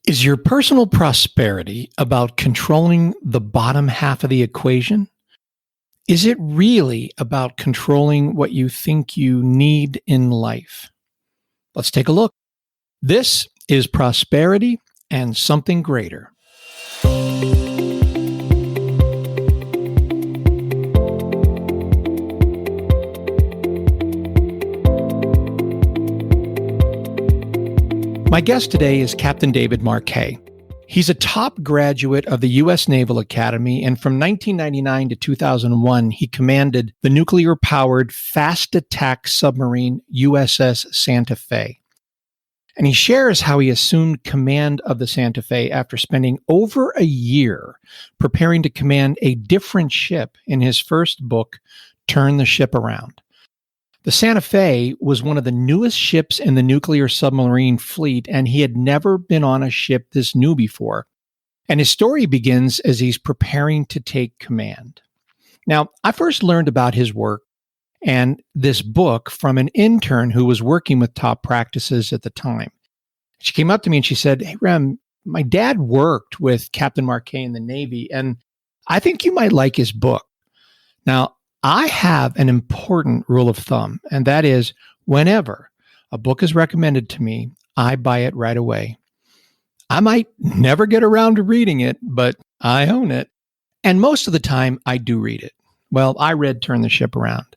Is your personal prosperity about controlling the bottom half of the equation? Is it really about controlling what you think you need in life? Let's take a look. This is Prosperity and Something Greater. My guest today is Captain David Marquet. He's a top graduate of the U.S. Naval Academy, and from 1999 to 2001, he commanded the nuclear-powered fast attack submarine USS Santa Fe. And he shares how he assumed command of the Santa Fe after spending over a year preparing to command a different ship in his first book, Turn the Ship Around. The Santa Fe was one of the newest ships in the nuclear submarine fleet, and he had never been on a ship this new before. And his story begins as he's preparing to take command. Now, I first learned about his work and this book from an intern who was working with top practices at the time. She came up to me and she said, "Hey, Rem, my dad worked with Captain Marquet in the Navy, and I think you might like his book." Now, I have an important rule of thumb, and that is whenever a book is recommended to me, I buy it right away. I might never get around to reading it, but I own it. And most of the time, I do read it. Well, I read Turn the Ship Around.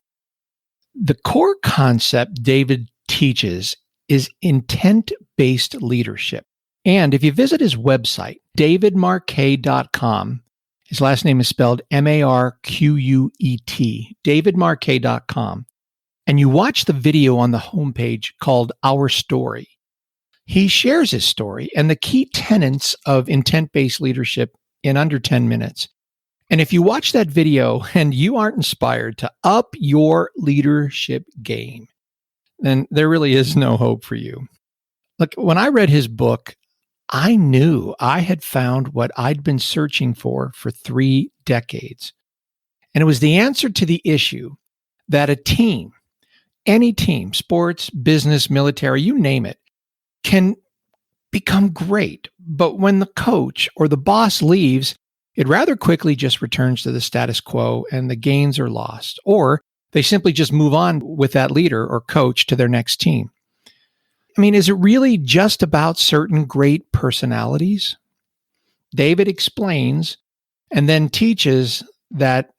The core concept David teaches is intent-based leadership. And if you visit his website, davidmarquet.com, his last name is spelled Marquet, davidmarquet.com, and you watch the video on the homepage called Our Story. He shares his story and the key tenets of intent-based leadership in under 10 minutes. And if you watch that video and you aren't inspired to up your leadership game, then there really is no hope for you. Look, when I read his book, I knew I had found what I'd been searching for 3 decades. And it was the answer to the issue that a team, any team, sports, business, military, you name it, can become great. But when the coach or the boss leaves, it rather quickly just returns to the status quo and the gains are lost. Or they simply just move on with that leader or coach to their next team. I mean, is it really just about certain great personalities? David explains and then teaches that,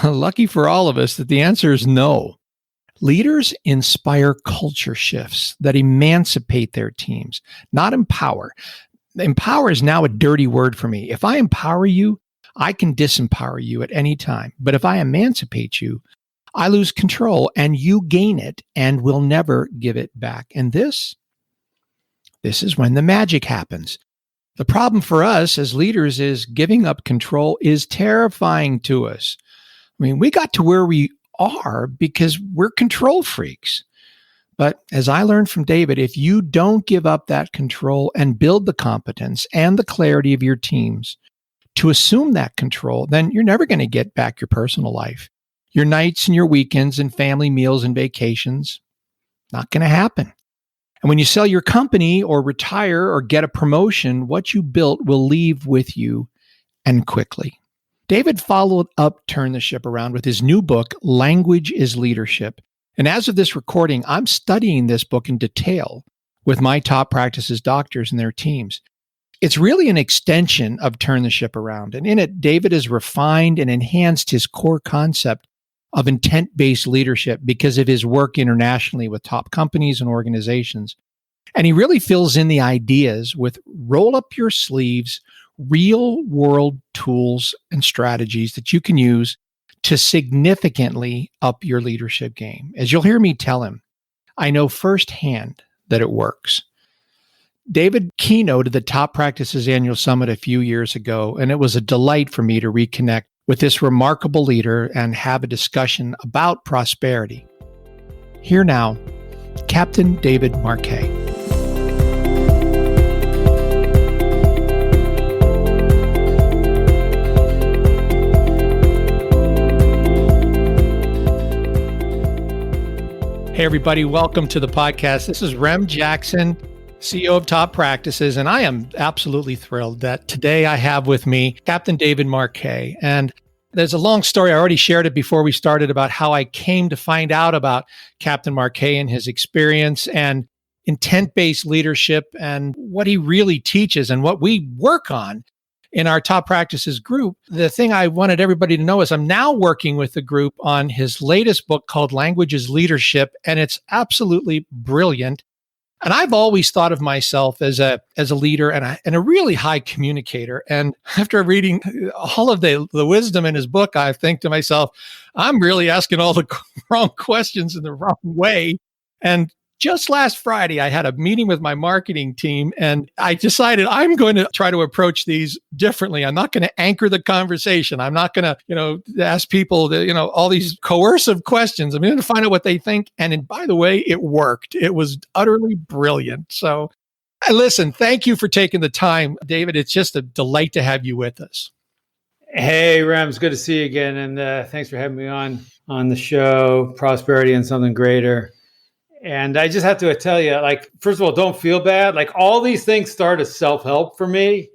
lucky for all of us, that the answer is no. Leaders inspire culture shifts that emancipate their teams, not empower. Empower is now a dirty word for me. If I empower you, I can disempower you at any time. But if I emancipate you, I lose control and you gain it and will never give it back. And this is when the magic happens. The problem for us as leaders is giving up control is terrifying to us. I mean, we got to where we are because we're control freaks. But as I learned from David, if you don't give up that control and build the competence and the clarity of your teams to assume that control, then you're never going to get back your personal life. Your nights and your weekends and family meals and vacations, not going to happen. And when you sell your company or retire or get a promotion, what you built will leave with you and quickly. David followed up Turn the Ship Around with his new book, Language is Leadership. And as of this recording, I'm studying this book in detail with my top practices doctors and their teams. It's really an extension of Turn the Ship Around. And in it, David has refined and enhanced his core concept of intent-based leadership because of his work internationally with top companies and organizations. And he really fills in the ideas with roll up your sleeves, real-world tools and strategies that you can use to significantly up your leadership game. As you'll hear me tell him, I know firsthand that it works. David keynoted the Top Practices Annual Summit a few years ago, and it was a delight for me to reconnect with this remarkable leader and have a discussion about prosperity. Here now, Captain David Marquet. Hey, everybody. Welcome to the podcast. This is Rem Jackson. CEO of Top Practices. And I am absolutely thrilled that today I have with me Captain David Marquet. And there's a long story. I already shared it before we started about how I came to find out about Captain Marquet and his experience and intent-based leadership and what he really teaches and what we work on in our Top Practices group. The thing I wanted everybody to know is I'm now working with the group on his latest book called Language is Leadership, and it's absolutely brilliant. And I've always thought of myself as a leader and a really high communicator. And after reading all of the wisdom in his book, I think to myself, I'm really asking all the wrong questions in the wrong way. And just last Friday, I had a meeting with my marketing team, and I decided I'm going to try to approach these differently. I'm not going to anchor the conversation. I'm not going to, ask people, all these coercive questions. I'm going to find out what they think. And by the way, it worked. It was utterly brilliant. So, listen, thank you for taking the time, David. It's just a delight to have you with us. Hey, Rem, it's good to see you again. And thanks for having me on the show, Prosperity and Something Greater. And I just have to tell you, first of all, don't feel bad. All these things start as self-help for me.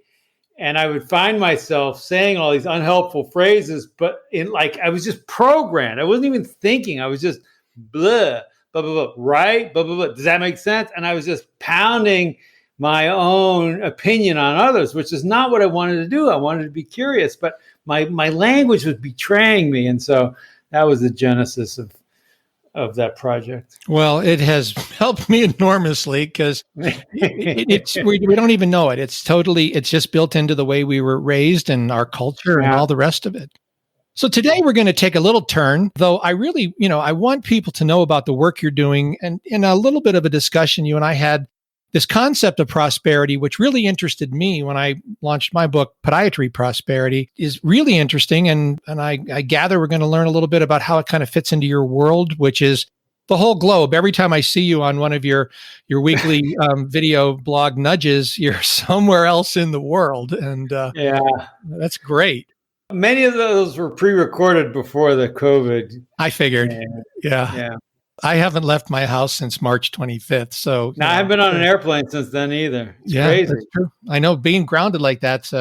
And I would find myself saying all these unhelpful phrases, but I was just programmed. I wasn't even thinking. I was just blah, blah, blah, blah, right? Blah, blah, blah. Does that make sense? And I was just pounding my own opinion on others, which is not what I wanted to do. I wanted to be curious, but my language was betraying me. And so that was the genesis of that project. Well, it has helped me enormously because we don't even know it. It's just built into the way we were raised and our culture and all the rest of it. So today we're going to take a little turn, though I really, I want people to know about the work you're doing, and in a little bit of a discussion you and I had this concept of prosperity, which really interested me when I launched my book, Podiatry Prosperity, is really interesting. And I gather we're going to learn a little bit about how it kind of fits into your world, which is the whole globe. Every time I see you on one of your weekly video blog nudges, you're somewhere else in the world. And that's great. Many of those were pre-recorded before the COVID. I figured. Yeah. I haven't left my house since March 25th. So I haven't been on an airplane since then either. It's crazy. That's true. I know being grounded like that.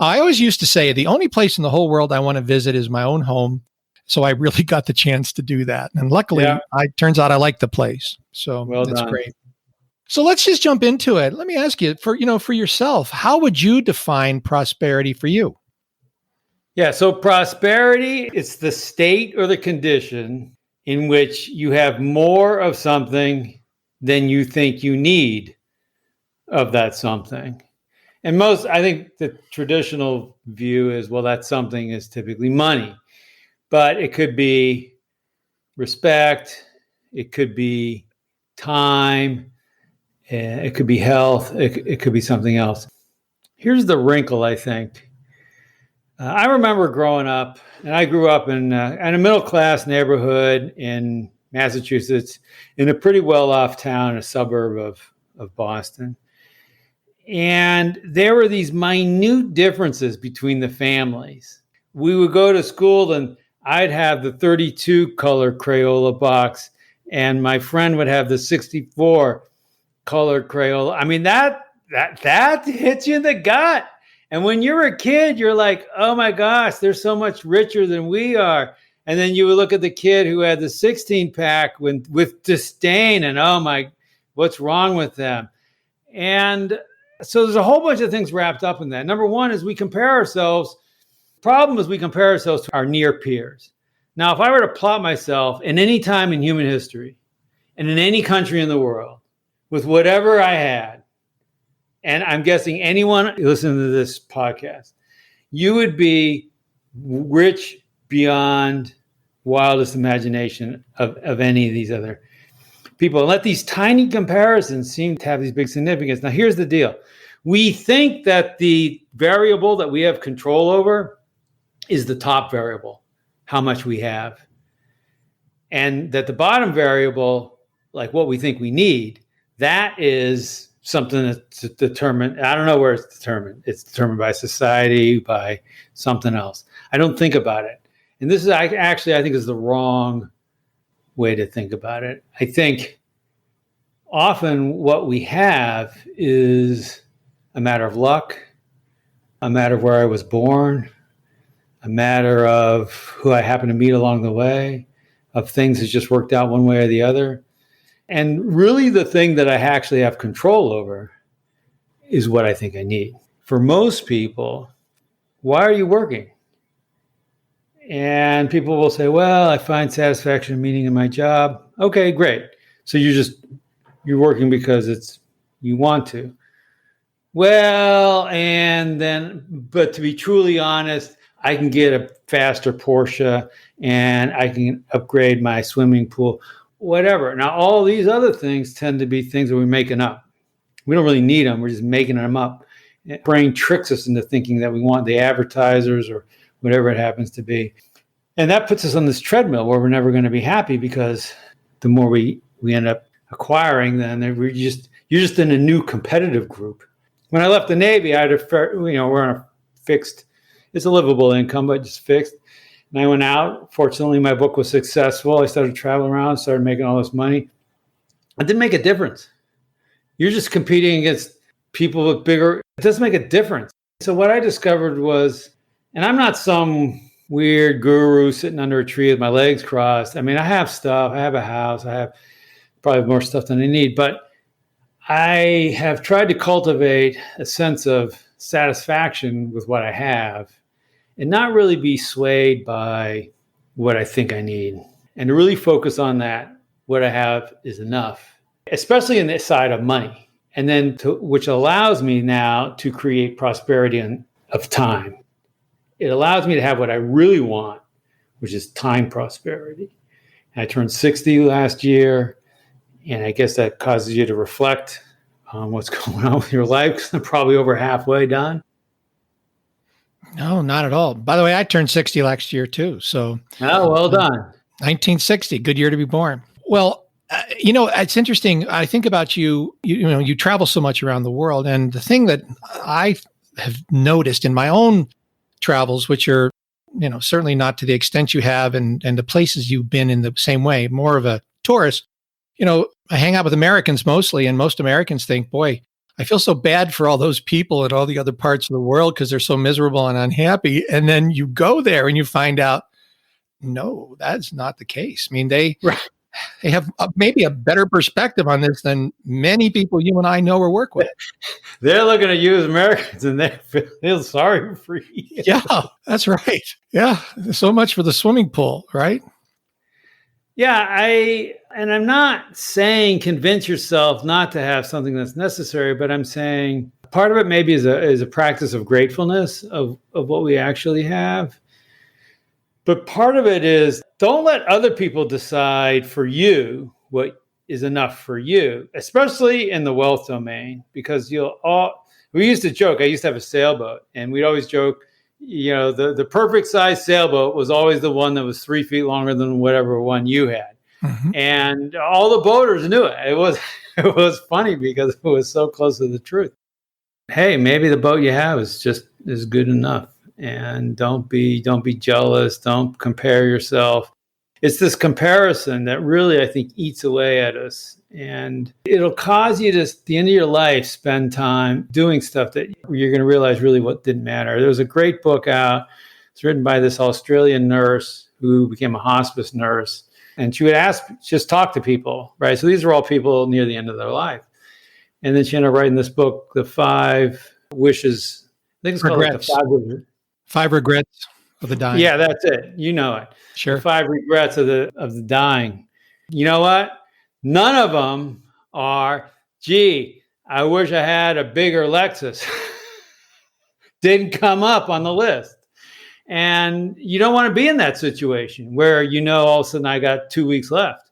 I always used to say the only place in the whole world I want to visit is my own home. So I really got the chance to do that. And luckily, turns out I like the place. So that's great. So let's just jump into it. Let me ask you for yourself, how would you define prosperity for you? Yeah. So prosperity, it's the state or the condition in which you have more of something than you think you need of that something. And I think the traditional view is, well, that something is typically money, but it could be respect, it could be time, it could be health, it could be something else. Here's the wrinkle, I think. I remember growing up, and I grew up in a middle-class neighborhood in Massachusetts, in a pretty well-off town, a suburb of Boston. And there were these minute differences between the families. We would go to school, and I'd have the 32 color Crayola box, and my friend would have the 64 colored Crayola. I mean, that hits you in the gut. And when you're a kid, you're like, oh my gosh, they're so much richer than we are. And then you would look at the kid who had the 16 pack with disdain and, oh my, what's wrong with them? And so there's a whole bunch of things wrapped up in that. Number one is we compare ourselves. Problem is we compare ourselves to our near peers. Now, if I were to plot myself in any time in human history and in any country in the world with whatever I had, and I'm guessing anyone listening to this podcast, you would be rich beyond wildest imagination of any of these other people. And let these tiny comparisons seem to have these big significance. Now, here's the deal. We think that the variable that we have control over is the top variable, how much we have. And that the bottom variable, like what we think we need, that is something that's determined. I don't know where it's determined. It's determined by society, by something else. I don't think about it. And this is I think is the wrong way to think about it. I think often what we have is a matter of luck, a matter of where I was born, a matter of who I happen to meet along the way, of things that just worked out one way or the other. And really the thing that I actually have control over is what I think I need. For most people, why are you working? And people will say, well, I find satisfaction and meaning in my job. Okay, great. So you're working because you want to. Well, but to be truly honest, I can get a faster Porsche and I can upgrade my swimming pool, whatever. Now, all these other things tend to be things that we're making up. We don't really need them. We're just making them up. Brain tricks us into thinking that we want the advertisers or whatever it happens to be. And that puts us on this treadmill where we're never going to be happy, because the more we end up acquiring, then you're just in a new competitive group. When I left the Navy, we're on a fixed, it's a livable income, but just fixed. And I went out. Fortunately, my book was successful. I started traveling around, started making all this money. It didn't make a difference. You're just competing against people with bigger, it doesn't make a difference. So what I discovered was, and I'm not some weird guru sitting under a tree with my legs crossed. I mean, I have stuff. I have a house. I have probably more stuff than I need, but I have tried to cultivate a sense of satisfaction with what I have and not really be swayed by what I think I need, and to really focus on that. What I have is enough, especially in this side of money. And then which allows me now to create prosperity of time. It allows me to have what I really want, which is time prosperity. And I turned 60 last year, and I guess that causes you to reflect on what's going on with your life, because I'm probably over halfway done. No, not at all. By the way, I turned 60 last year too. So, well done. 1960, good year to be born. Well, it's interesting. I think about you travel so much around the world. And the thing that I have noticed in my own travels, which are, certainly not to the extent you have and the places you've been in the same way, more of a tourist, I hang out with Americans mostly, and most Americans think, boy, I feel so bad for all those people in all the other parts of the world because they're so miserable and unhappy. And then you go there and you find out, no, that's not the case. I mean, they have maybe a better perspective on this than many people you and I know or work with. They're looking at you as Americans and they feel sorry for you. Yeah, that's right. Yeah. So much for the swimming pool, right? Yeah. I'm not saying convince yourself not to have something that's necessary, but I'm saying part of it maybe is a practice of gratefulness of what we actually have. But part of it is, don't let other people decide for you what is enough for you, especially in the wealth domain, because we used to joke, I used to have a sailboat, and we'd always joke, the perfect size sailboat was always the one that was 3 feet longer than whatever one you had. Mm-hmm. And all the boaters knew it. It was funny because it was so close to the truth. Hey, maybe the boat you have is good enough. And don't be jealous. Don't compare yourself. It's this comparison that really, I think, eats away at us. And it'll cause you to, at the end of your life, spend time doing stuff that you're going to realize really what didn't matter. There was a great book out. It's written by this Australian nurse who became a hospice nurse. And she would just talk to people, right? So these are all people near the end of their life. And then she ended up writing this book, The 5 Wishes. I think it's called like the 5 Regrets of the Dying. Yeah, that's it. You know it. Sure. The 5 Regrets of the Dying. You know what? None of them are, gee, I wish I had a bigger Lexus. Didn't come up on the list. And you don't want to be in that situation where, all of a sudden I got 2 weeks left.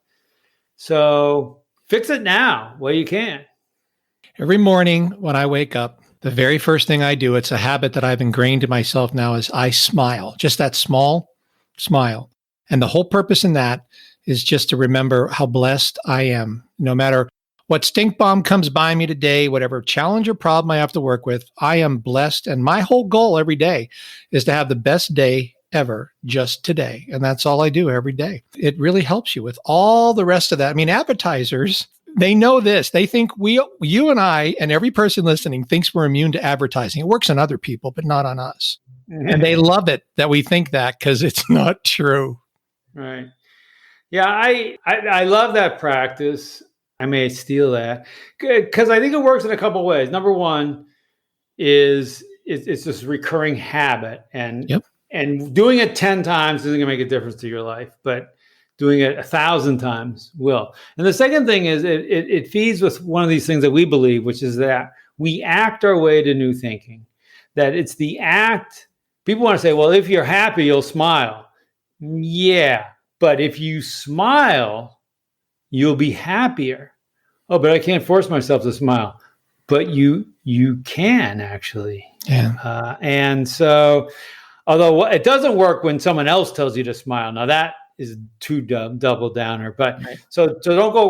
So fix it now while you can. Every morning when I wake up, the very first thing I do, it's a habit that I've ingrained in myself now, is I smile, just that small smile. And the whole purpose in that is just to remember how blessed I am. No matter what stink bomb comes by me today, whatever challenge or problem I have to work with, I am blessed. And my whole goal every day is to have the best day ever just today. And that's all I do every day. It really helps you with all the rest of that. I mean, advertisers, they know this. They think you and I and every person listening thinks we're immune to advertising. It works on other people, but not on us. And they love it that we think that because it's not true. Right. Yeah, I love that practice. I may steal that because I think it works in a couple of ways. Number one is it's this recurring habit, and doing it 10 times isn't going to make a difference to your life, but doing it 1,000 times will. And the second thing is it feeds with one of these things that we believe, which is that we act our way to new thinking. That it's the act. People want to say, well, if you're happy, you'll smile. Yeah, but if you smile, you'll be happier. Oh, but I can't force myself to smile. But you can actually. Yeah. And so, although it doesn't work when someone else tells you to smile. Now that is too double downer. But right. So don't go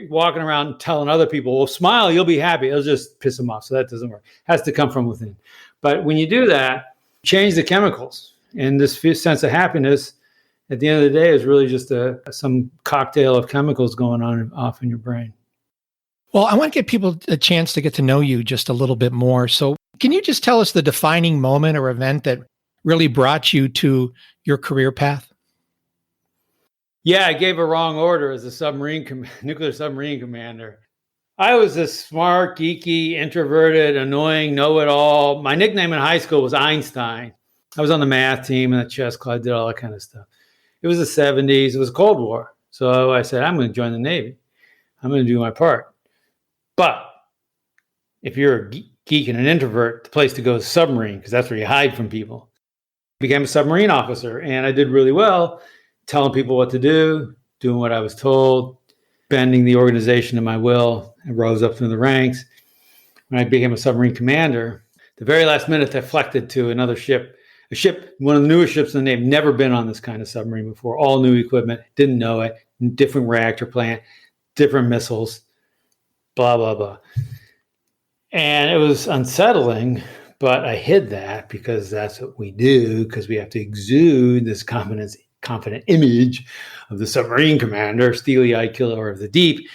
walking around telling other people, well, smile, you'll be happy. It'll just piss them off. So that doesn't work. It has to come from within. But when you do that, change the chemicals. And this sense of happiness at the end of the day is really just some cocktail of chemicals going on off in your brain. Well, I want to give people a chance to get to know you just a little bit more. So can you just tell us the defining moment or event that really brought you to your career path? Yeah, I gave a wrong order as a nuclear submarine commander. I was this smart, geeky, introverted, annoying, know-it-all. My nickname in high school was Einstein. I was on the math team and the chess club, did all that kind of stuff. It was the 70s. It was Cold War. So I said, I'm going to join the Navy. I'm going to do my part. But if you're a geek and an introvert, the place to go is submarine because that's where you hide from people. Became a submarine officer, and I did really well, telling people what to do, doing what I was told, bending the organization to my will, and rose up through the ranks. When I became a submarine commander, the very last minute, I deflected to another ship, one of the newest ships in the Navy, never been on this kind of submarine before, all new equipment, didn't know it, different reactor plant, different missiles, blah, blah, blah. And it was unsettling, but I hid that because that's what we do, because we have to exude this confident image of the submarine commander, steely-eyed killer of the deep.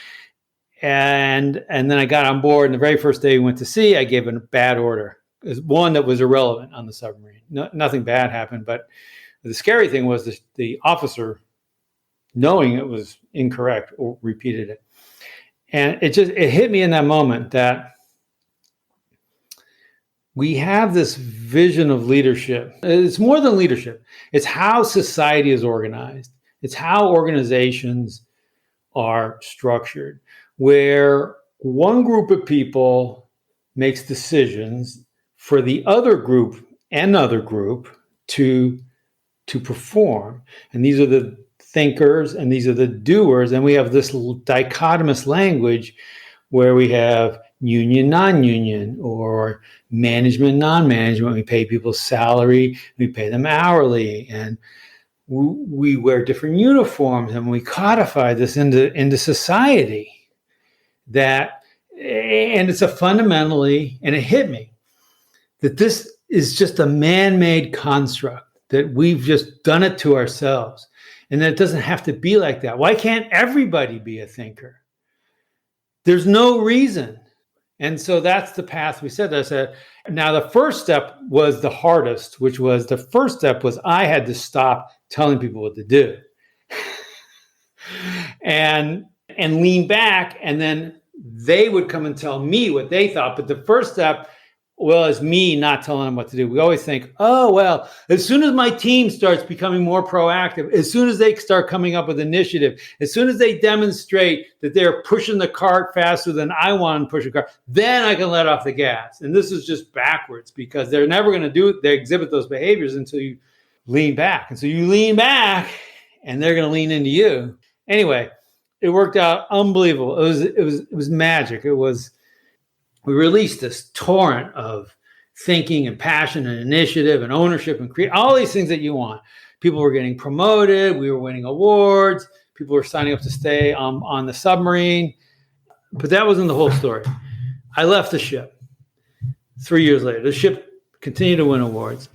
And then I got on board, and the very first day we went to sea, I gave a bad order. It was one that was irrelevant on the submarine. Nothing bad happened, but the scary thing was the officer, knowing it was incorrect, repeated it. And it hit me in that moment that we have this vision of leadership. It's more than leadership. It's how society is organized. It's how organizations are structured, where one group of people makes decisions for the other group to perform. And these are the thinkers and these are the doers. And we have this dichotomous language where we have union, non-union, or management, non-management. We pay people salary, we pay them hourly, and we wear different uniforms, and we codify this into society. And it's and it hit me that this is just a man-made construct, that we've just done it to ourselves, and that it doesn't have to be like that. Why can't everybody be a thinker? There's no reason. And so that's the path we said. I said, now the first step was the hardest, which was I had to stop telling people what to do and lean back. And then they would come and tell me what they thought. But the first step was me not telling them what to do. We always think, oh, well, as soon as my team starts becoming more proactive, as soon as they start coming up with initiative, as soon as they demonstrate that they're pushing the cart faster than I want to push a cart, then I can let off the gas. And this is just backwards, because they're never going to exhibit those behaviors until you lean back. And so you lean back and they're going to lean into you. Anyway, it worked out unbelievable. It was magic. We released this torrent of thinking and passion and initiative and ownership and create all these things that you want. People were getting promoted. We were winning awards. People were signing up to stay on the submarine. But that wasn't the whole story. I left the ship 3 years later. The ship continued to win awards.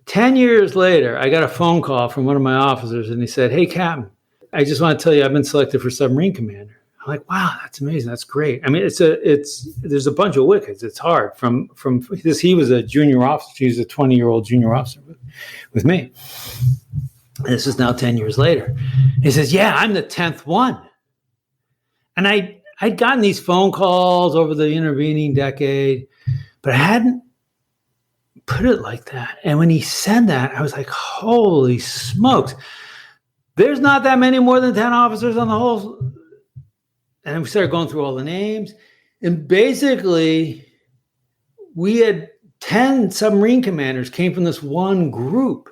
10 years later, I got a phone call from one of my officers, and he said, "Hey, Captain, I just want to tell you I've been selected for submarine commander." I'm like, wow, that's amazing. That's great. I mean, there's a bunch of wickets. It's hard from this. He was a junior officer. He was a 20-year-old junior officer with me. This is now 10 years later. He says, yeah, I'm the 10th one. And I'd gotten these phone calls over the intervening decade, but I hadn't put it like that. And when he said that, I was like, holy smokes. There's not that many more than 10 officers on the whole. And we started going through all the names. And basically, we had 10 submarine commanders came from this one group.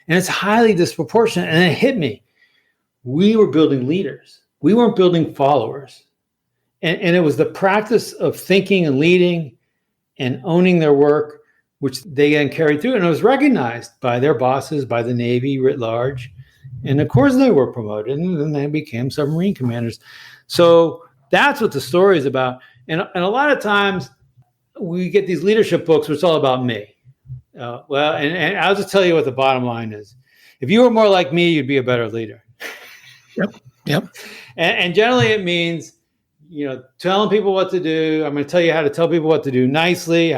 And it's highly disproportionate. And it hit me. We were building leaders. We weren't building followers. And it was the practice of thinking and leading and owning their work, which they then carried through. And it was recognized by their bosses, by the Navy writ large. And of course, they were promoted. And then they became submarine commanders. So that's what the story is about. And a lot of times we get these leadership books where it's all about me. And I'll just tell you what the bottom line is. If you were more like me, you'd be a better leader. Yep. And generally it means, telling people what to do. I'm going to tell you how to tell people what to do nicely,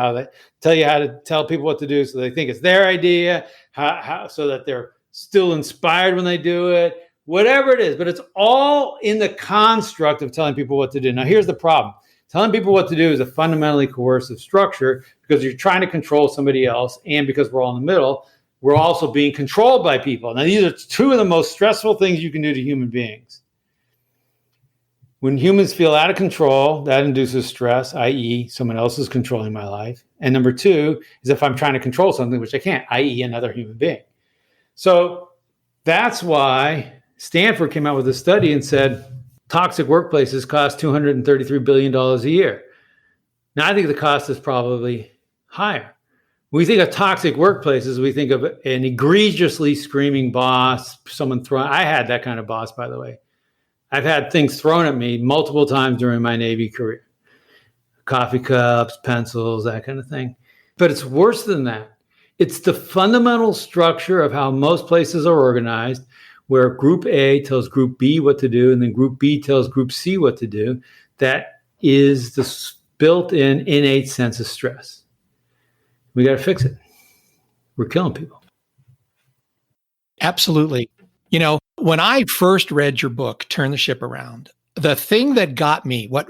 tell you how to tell people what to do so they think it's their idea, how so that they're still inspired when they do it. Whatever it is, but it's all in the construct of telling people what to do. Now, here's the problem. Telling people what to do is a fundamentally coercive structure because you're trying to control somebody else. And because we're all in the middle, we're also being controlled by people. Now, these are two of the most stressful things you can do to human beings. When humans feel out of control, that induces stress, i.e. someone else is controlling my life. And number two is if I'm trying to control something, which I can't, i.e. another human being. So that's why Stanford came out with a study and said toxic workplaces cost $233 billion a year. Now, I think the cost is probably higher. When we think of toxic workplaces, we think of an egregiously screaming boss, someone throwing. I had that kind of boss, by the way. I've had things thrown at me multiple times during my Navy career. Coffee cups, pencils, that kind of thing. But it's worse than that. It's the fundamental structure of how most places are organized, where Group A tells Group B what to do, and then Group B tells Group C what to do. That is the built-in innate sense of stress. We got to fix it. We're killing people. Absolutely. When I first read your book, Turn the Ship Around, the thing that got me, what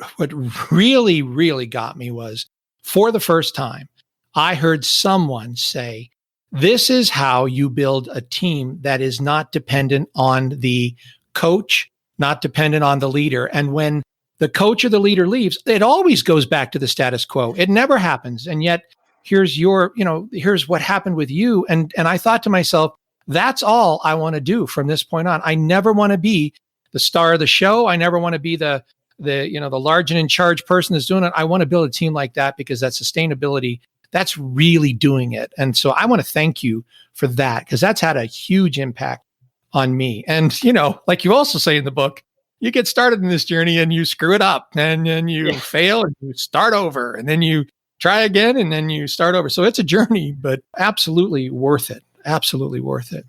really, really got me was, for the first time, I heard someone say, this is how you build a team that is not dependent on the coach, not dependent on the leader. And when the coach or the leader leaves, it always goes back to the status quo. It never happens. And yet here's here's what happened with you. And I thought to myself, that's all I want to do from this point on. I never want to be the star of the show. I never want to be the large and in charge person that's doing it. I want to build a team like that because that sustainability, that's really doing it. And so I want to thank you for that because that's had a huge impact on me. And, like you also say in the book, you get started in this journey and you screw it up and then you fail and you start over and then you try again and then you start over. So it's a journey, but absolutely worth it. Absolutely worth it.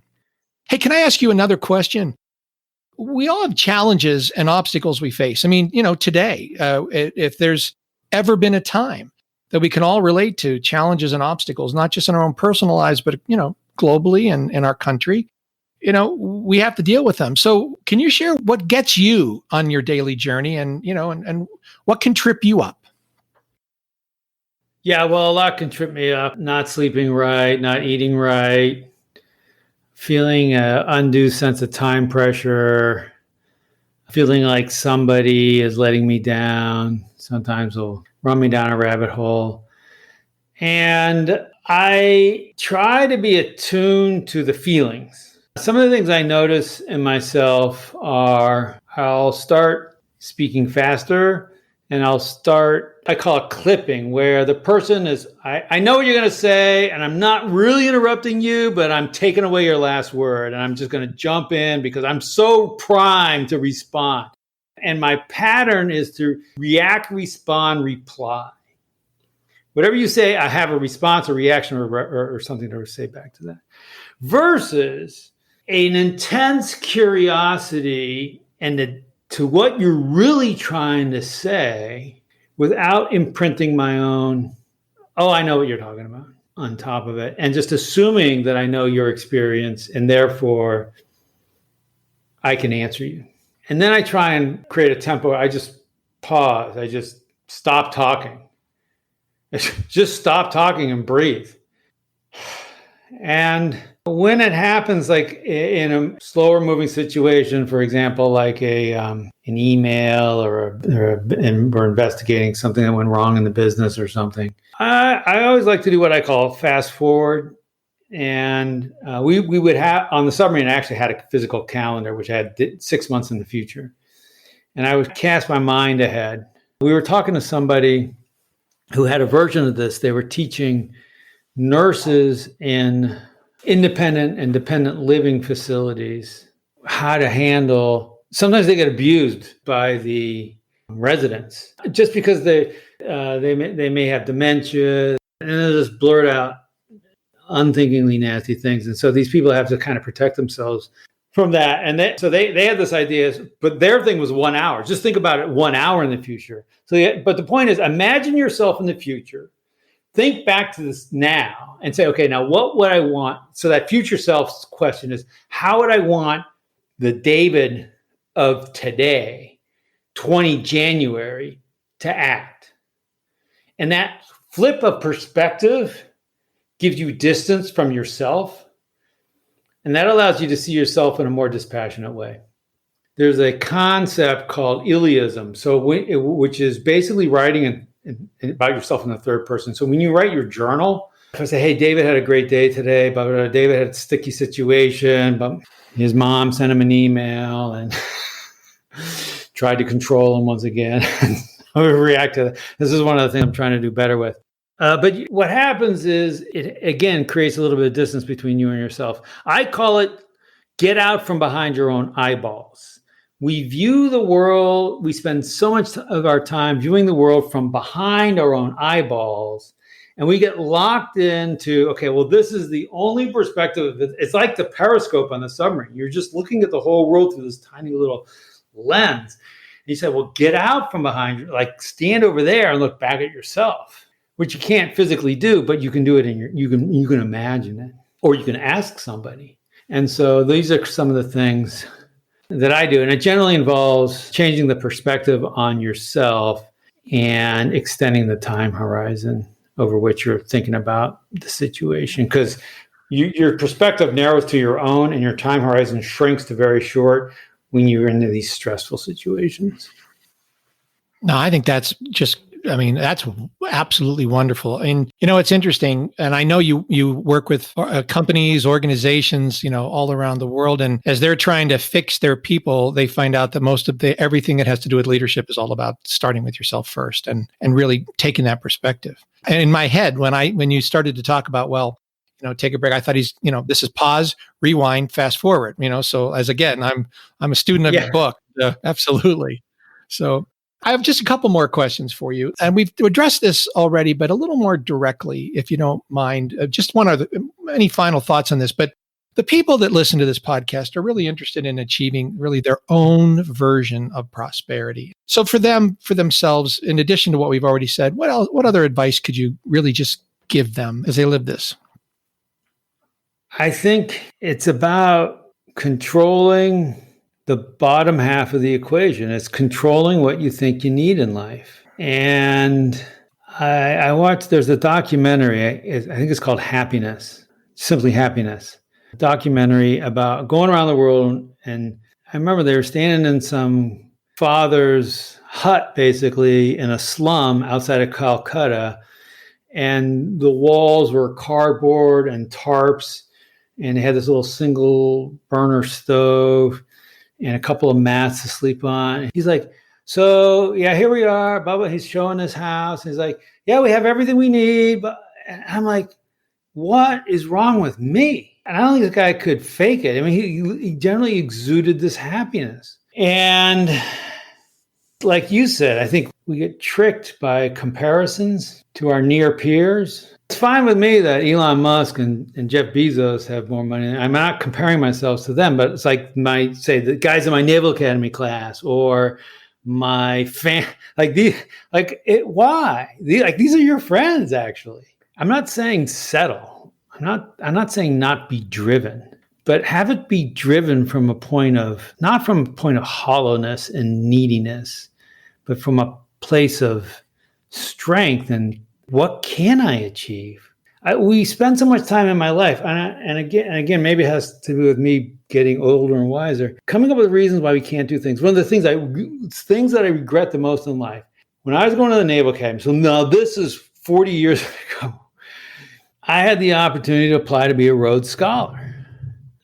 Hey, can I ask you another question? We all have challenges and obstacles we face. I mean, today, if there's ever been a time that we can all relate to challenges and obstacles, not just in our own personal lives, but, globally and in our country, we have to deal with them. So can you share what gets you on your daily journey and what can trip you up? Yeah, well, a lot can trip me up. Not sleeping right, not eating right, feeling an undue sense of time pressure, feeling like somebody is letting me down. Sometimes will run me down a rabbit hole. And I try to be attuned to the feelings. Some of the things I notice in myself are I'll start speaking faster and I call it clipping, where the person is, I know what you're going to say, and I'm not really interrupting you, but I'm taking away your last word, and I'm just going to jump in because I'm so primed to respond. And my pattern is to react, respond, reply. Whatever you say, I have a response, a reaction, or something to say back to that. Versus an intense curiosity and the to what you're really trying to say without imprinting my own, oh, I know what you're talking about on top of it. And just assuming that I know your experience and therefore I can answer you. And then I try and create a tempo. I just pause. I just stop talking. Just stop talking and breathe. And when it happens, like in a slower moving situation, for example, like an email and we're investigating something that went wrong in the business or something, I always like to do what I call fast forward. And we would have on the submarine, I actually had a physical calendar, which had 6 months in the future. And I would cast my mind ahead. We were talking to somebody who had a version of this. They were teaching nurses in independent and dependent living facilities how to handle, sometimes they get abused by the residents just because they may have dementia and they'll just blurt out unthinkingly nasty things. And so these people have to kind of protect themselves from that. And they had this idea, but their thing was 1 hour. Just think about it, 1 hour in the future. But the point is, imagine yourself in the future. Think back to this now and say, okay, now what would I want? So that future self's question is, how would I want the David of today, 20 January, to act? And that flip of perspective gives you distance from yourself. And that allows you to see yourself in a more dispassionate way. There's a concept called Iliism, which is basically writing about yourself in the third person. So when you write your journal, if I say, hey, David had a great day today, but David had a sticky situation, but his mom sent him an email and tried to control him once again. I would react to that. This is one of the things I'm trying to do better with. But what happens is it, again, creates a little bit of distance between you and yourself. I call it get out from behind your own eyeballs. We view the world, we spend so much of our time viewing the world from behind our own eyeballs, and we get locked into, okay, well, this is the only perspective. It's like the periscope on the submarine. You're just looking at the whole world through this tiny little lens. And you say, well, get out from behind, like stand over there and look back at yourself, which you can't physically do, but you can do it you can imagine it, or you can ask somebody. And so these are some of the things that I do. And it generally involves changing the perspective on yourself and extending the time horizon over which you're thinking about the situation. Because your perspective narrows to your own and your time horizon shrinks to very short when you're into these stressful situations. No, I think that's absolutely wonderful. And, it's interesting. And I know you work with companies, organizations, all around the world. And as they're trying to fix their people, they find out that most of everything that has to do with leadership is all about starting with yourself first and really taking that perspective. And in my head, when you started to talk about, take a break, I thought this is pause, rewind, fast forward, so I'm a student of your book. Absolutely. So I have just a couple more questions for you. And we've addressed this already, but a little more directly, if you don't mind. Just any final thoughts on this? But the people that listen to this podcast are really interested in achieving really their own version of prosperity. So for themselves, in addition to what we've already said, what other advice could you really just give them as they live this? I think it's about controlling the bottom half of the equation. It's controlling what you think you need in life. And I watched, there's a documentary, I think it's called Happiness, simply Happiness, a documentary about going around the world. And I remember they were standing in some father's hut, basically in a slum outside of Calcutta. And the walls were cardboard and tarps. And they had this little single burner stove and a couple of mats to sleep on. He's like, so yeah, here we are. Bubba, he's showing his house. He's like, yeah, we have everything we need. And I'm like, what is wrong with me? And I don't think this guy could fake it. I mean, he generally exuded this happiness. And like you said, I think we get tricked by comparisons to our near peers. It's fine with me that Elon Musk and Jeff Bezos have more money. I'm not comparing myself to them, but it's like the guys in my Naval Academy class or my why? These are your friends, actually. I'm not saying settle. I'm not saying not be driven, but have it be driven from not from a point of hollowness and neediness, but from a place of strength and what can I achieve? We spend so much time in my life, and again, maybe it has to do with me getting older and wiser, coming up with reasons why we can't do things. One of the things that I regret the most in life, when I was going to the Naval Academy, so now this is 40 years ago, I had the opportunity to apply to be a Rhodes Scholar.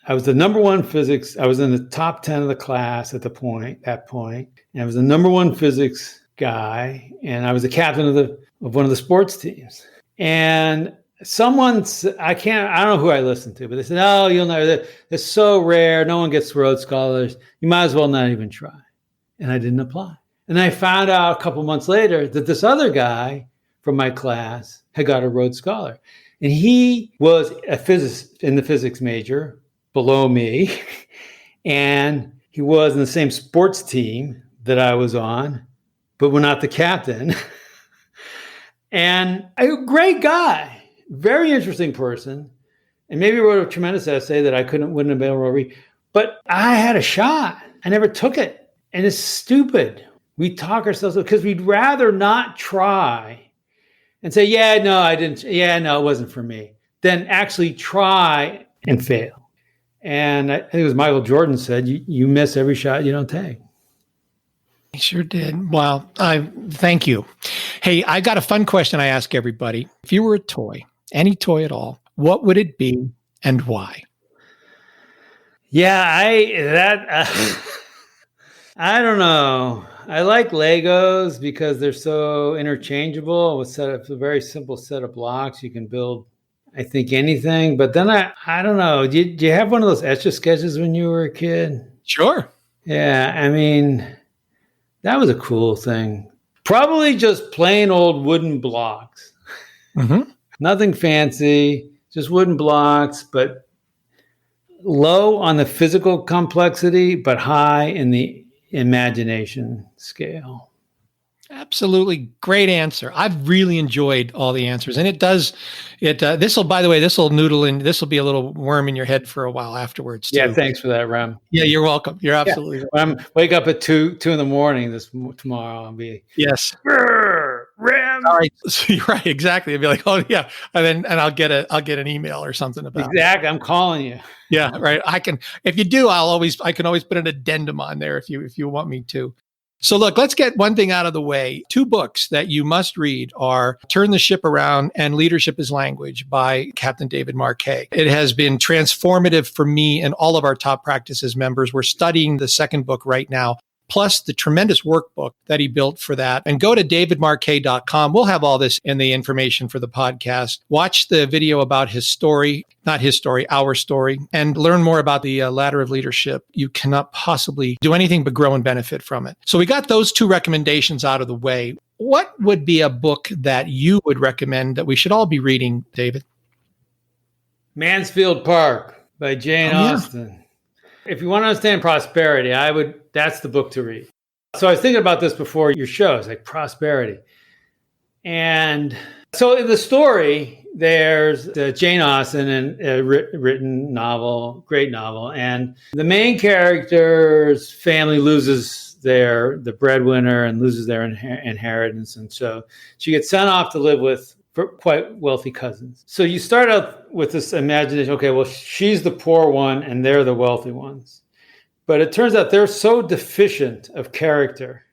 I was the number one physics. I was in the top 10 of the class at that point, and I was the number one physics guy, and I was the captain of one of the sports teams. And I don't know who I listened to, but they said, "Oh, you'll never. It's so rare. No one gets Rhodes Scholars. You might as well not even try." And I didn't apply. And I found out a couple months later that this other guy from my class had got a Rhodes Scholar, and he was a physicist in the physics major below me, and he was in the same sports team that I was on, but we're not the captain. And a great guy, very interesting person, and maybe wrote a tremendous essay that I wouldn't have been able to read. But I had a shot. I never took it. And it's stupid. We talk ourselves because we'd rather not try and say, yeah, no, I didn't. Yeah, no, it wasn't for me. Than actually try and fail. And I think it was Michael Jordan said, you miss every shot you don't take. I sure did. Wow. Thank you. Hey, I got a fun question I ask everybody. If you were a toy, any toy at all, what would it be and why? Yeah, I don't know. I like Legos because they're so interchangeable. With a very simple set of blocks, you can build, I think, anything. But then I don't know. Did you have one of those Etch-a-Sketches when you were a kid? Sure. Yeah, I mean, that was a cool thing. Probably just plain old wooden blocks. Mm-hmm. Nothing fancy, just wooden blocks, but low on the physical complexity, but high in the imagination scale. Absolutely. Great answer. I've really enjoyed all the answers. And this will noodle in, this will be a little worm in your head for a while afterwards, too. Yeah, thanks for that, Rem. Yeah, you're welcome. You're absolutely right. When I'm wake up at 2 in the morning tomorrow, I'll be, yes. Rem. All right. So you're right. Exactly. I'll be like, oh yeah. And I'll get an email or something about exactly. I'm calling you. Yeah, right. If you do, I can always put an addendum on there if you want me to. So look, let's get one thing out of the way. 2 books that you must read are Turn the Ship Around and Leadership is Language by Captain David Marquet. It has been transformative for me and all of our Top Practices members. We're studying the second book right now, plus the tremendous workbook that he built for that. And go to davidmarquet.com. We'll have all this in the information for the podcast. Watch the video about his story, not his story, our story, and learn more about the ladder of leadership. You cannot possibly do anything but grow and benefit from it. So we got those 2 recommendations out of the way. What would be a book that you would recommend that we should all be reading, David? Mansfield Park by Jane Austen. If you want to understand prosperity, that's the book to read. So I was thinking about this before your show. It's like prosperity. And so in the story, there's Jane Austen and a written novel, great novel. And the main character's family loses the breadwinner and loses their inheritance. And so she gets sent off to live with quite wealthy cousins. So you start out with this imagination, okay, well, she's the poor one and they're the wealthy ones. But it turns out they're so deficient of character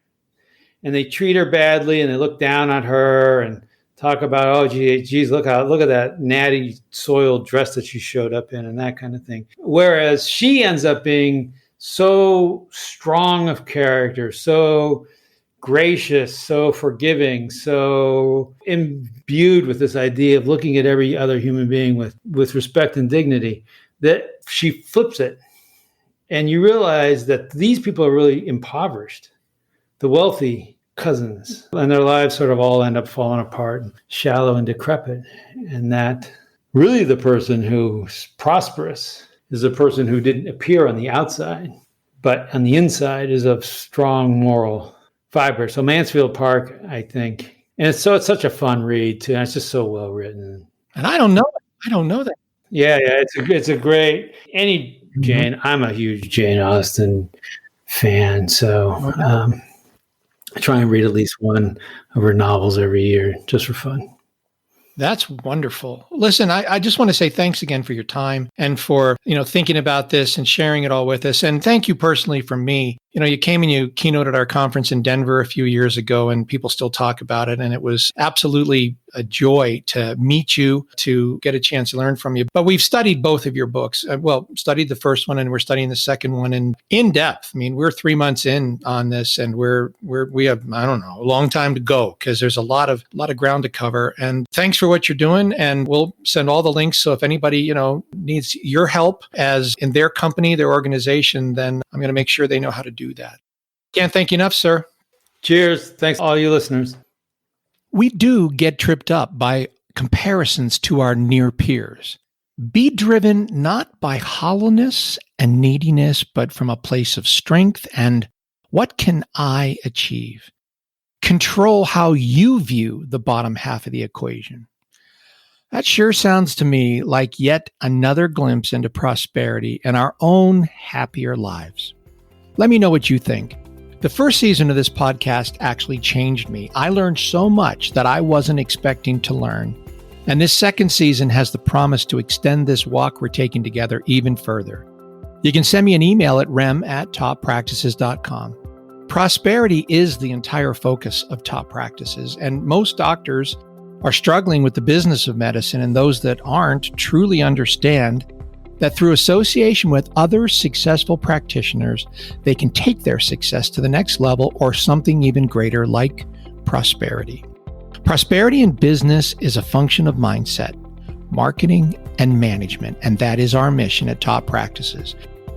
and they treat her badly and they look down on her and talk about, oh, geez, look at that natty soiled dress that she showed up in and that kind of thing. Whereas she ends up being so strong of character, so gracious, so forgiving, so imbued with this idea of looking at every other human being with respect and dignity, that she flips it. And you realize that these people are really impoverished. The wealthy cousins, and their lives sort of all end up falling apart, shallow and decrepit. And that really the person who's prosperous is the person who didn't appear on the outside, but on the inside is of strong moral fiber. So Mansfield Park, I think, and it's such a fun read too. And it's just so well written. And I don't know that. Yeah, it's a great Jane. I'm a huge Jane Austen fan, so I try and read at least one of her novels every year just for fun. That's wonderful. Listen, I just want to say thanks again for your time and for, thinking about this and sharing it all with us. And thank you personally from me. You came and you keynoted our conference in Denver a few years ago, and people still talk about it. And it was absolutely a joy to meet you, to get a chance to learn from you. But we've studied both of your books. Studied the first one, and we're studying the second one in depth. I mean, we're 3 months in on this, and we have, I don't know, a long time to go because there's a lot of ground to cover. And thanks for what you're doing. And we'll send all the links. So if anybody, needs your help as in their company, their organization, then I'm going to make sure they know how to do that. Can't thank you enough, sir. Cheers. Thanks all you listeners. We do get tripped up by comparisons to our near peers. Be driven not by hollowness and neediness, but from a place of strength and what can I achieve? Control how you view the bottom half of the equation. That sure sounds to me like yet another glimpse into prosperity and our own happier lives. Let me know what you think. The first season of this podcast actually changed me. I learned so much that I wasn't expecting to learn. And this second season has the promise to extend this walk we're taking together even further. You can send me an email at rem@toppractices.com. Prosperity is the entire focus of Top Practices, and most doctors are struggling with the business of medicine, and those that aren't truly understand that through association with other successful practitioners, they can take their success to the next level or something even greater like prosperity. Prosperity in business is a function of mindset, marketing, and management, and that is our mission at Top Practices.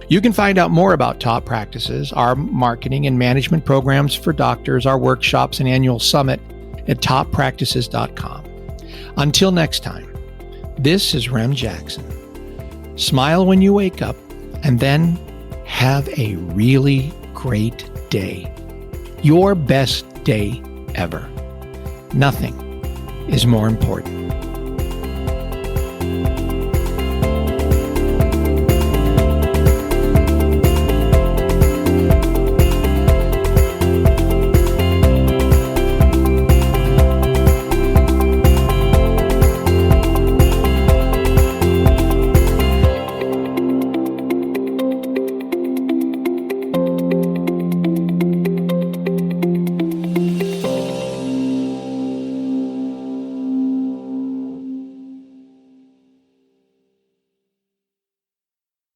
You can find out more about Top Practices, our marketing and management programs for doctors, our workshops, and annual summit at toppractices.com. Until next time, this is Rem Jackson. Smile when you wake up, and then have a really great day. Your best day ever. Nothing is more important.